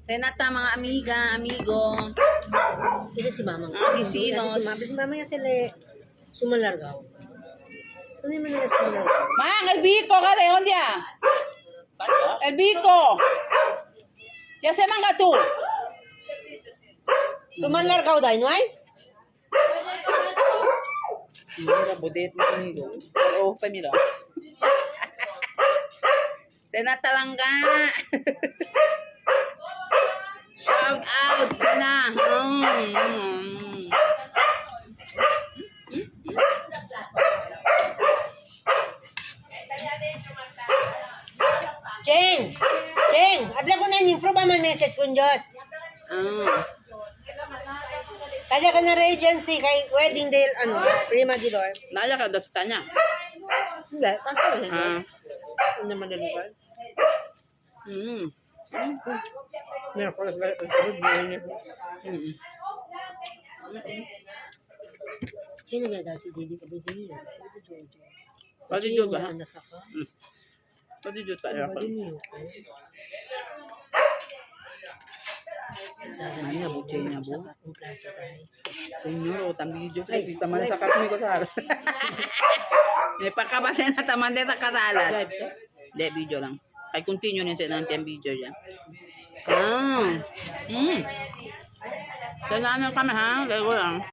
Senata, mga amiga, amigo. Ito si Mama. Vecinos. Si Mama nga sila sumalargaw. Ano yung mga sumalargaw? Mang, el bico ka rin, dia. El bico. Ya se manga tu. Sumalargaw dahil, no ay? Mira, budet mo amigo. Oo, pamila. Senata lang ka. Shout out, Sena. Cheng! Cheng! Abla ko na yung pro ba man message ko njot? Kaya ka na regency kay wedding day, ano, Prima Gidor. Naya ka daw sa kanya. Hindi, kasi Ah. ano naman nalipan? Meron ko lang Sino ba dahil si Didi Kabidi? Pwede jud ba? Nasa ka? Pwede jud ka ya. Ano na butay niya po? Senyor, tambi jud kay kita man sa kakmi ko sa. May pakabase na taman dito kasalat. Live siya? De video lang. Kay continue ni sa nanti ang video diyan. Kailangan kami ha, gawin lang.